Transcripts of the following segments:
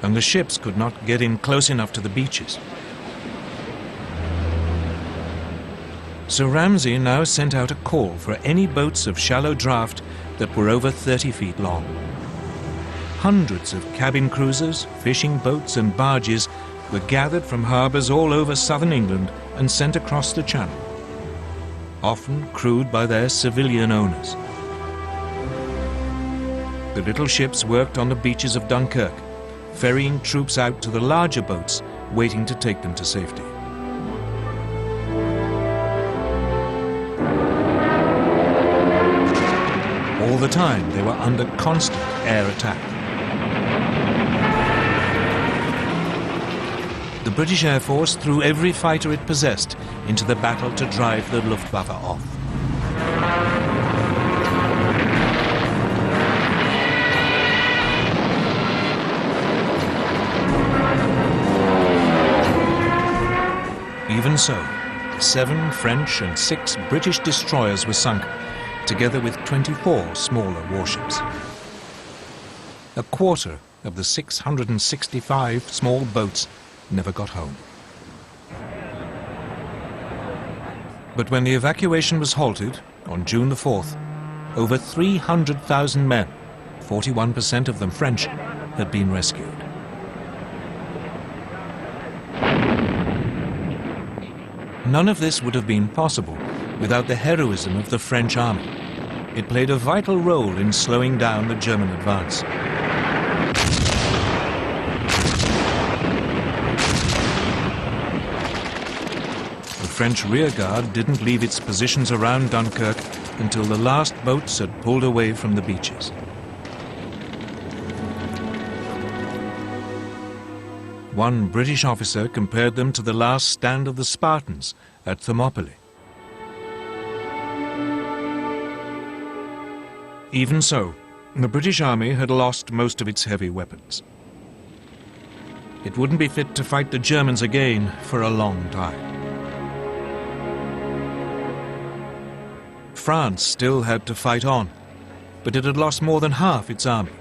and the ships could not get in close enough to the beaches. So Ramsay now sent out a call for any boats of shallow draft that were over 30 feet long. Hundreds of cabin cruisers, fishing boats and barges were gathered from harbours all over southern England and sent across the Channel, often crewed by their civilian owners. The little ships worked on the beaches of Dunkirk, ferrying troops out to the larger boats waiting to take them to safety. All the time they were under constant air attack. The British Air Force threw every fighter it possessed into the battle to drive the Luftwaffe off. Even so, 7 French and 6 British destroyers were sunk, together with 24 smaller warships. A quarter of the 665 small boats never got home. But when the evacuation was halted on June the 4th, over 300,000 men, 41% of them French, had been rescued. None of this would have been possible without the heroism of the French army. It played a vital role in slowing down the German advance. The French rearguard didn't leave its positions around Dunkirk until the last boats had pulled away from the beaches. One British officer compared them to the last stand of the Spartans at Thermopylae. Even so, the British Army had lost most of its heavy weapons. It wouldn't be fit to fight the Germans again for a long time. France still had to fight on, but it had lost more than half its army.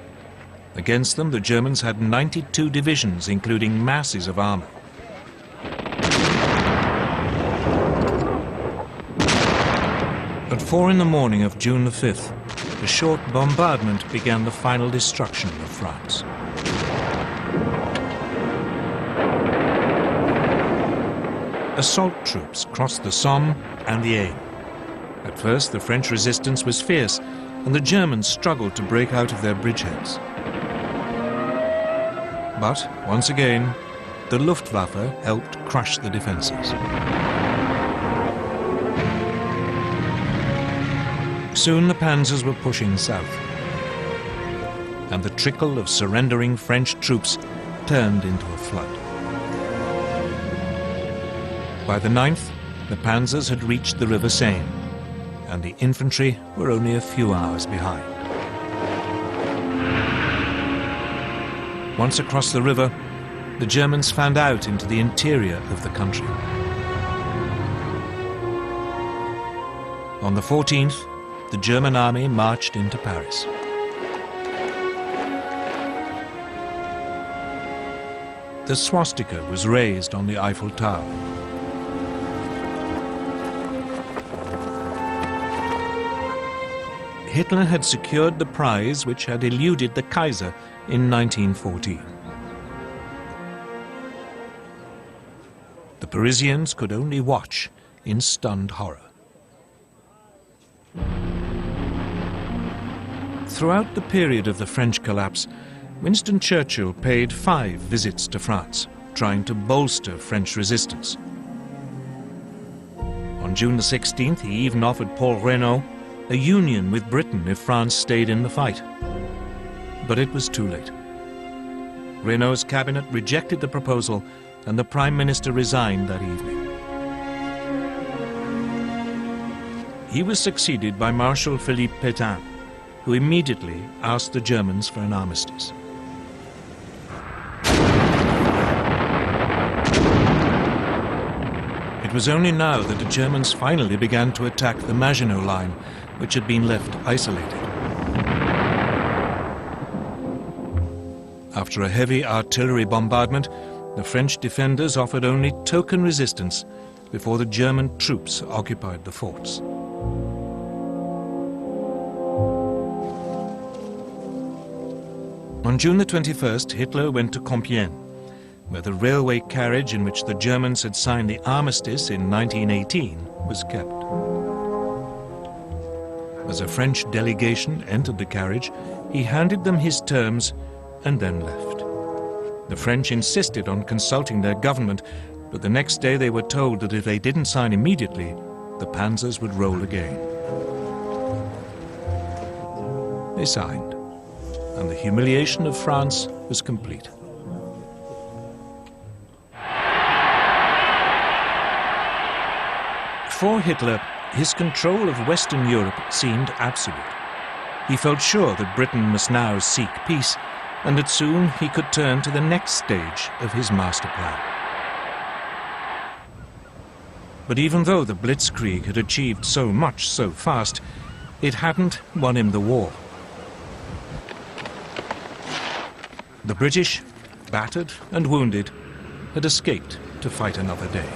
Against them, the Germans had 92 divisions, including masses of armor. At 4 in the morning of June the 5th, a short bombardment began the final destruction of France. Assault troops crossed the Somme and the Aisne. At first, the French resistance was fierce, and the Germans struggled to break out of their bridgeheads. But, once again, the Luftwaffe helped crush the defenses. Soon the panzers were pushing south, and the trickle of surrendering French troops turned into a flood. By the 9th, the panzers had reached the River Seine, and the infantry were only a few hours behind. Once across the river, the Germans fanned out into the interior of the country. On the 14th, the German army marched into Paris. The swastika was raised on the Eiffel Tower. Hitler had secured the prize which had eluded the Kaiser in 1914. The Parisians could only watch in stunned horror. Throughout the period of the French collapse, Winston Churchill paid 5 visits to France, trying to bolster French resistance. On June the 16th, he even offered Paul Reynaud a union with Britain if France stayed in the fight. But it was too late. Reynaud's cabinet rejected the proposal, and the Prime Minister resigned that evening. He was succeeded by Marshal Philippe Pétain, who immediately asked the Germans for an armistice. It was only now that the Germans finally began to attack the Maginot Line, which had been left isolated. After a heavy artillery bombardment, the French defenders offered only token resistance before the German troops occupied the forts. On June the 21st, Hitler went to Compiègne, where the railway carriage in which the Germans had signed the armistice in 1918 was kept. As a French delegation entered the carriage, he handed them his terms and then left. The French insisted on consulting their government, but the next day they were told that if they didn't sign immediately, the panzers would roll again. They signed, and the humiliation of France was complete. For Hitler, his control of Western Europe seemed absolute. He felt sure that Britain must now seek peace, and that soon he could turn to the next stage of his master plan. But even though the Blitzkrieg had achieved so much so fast, it hadn't won him the war. The British, battered and wounded, had escaped to fight another day.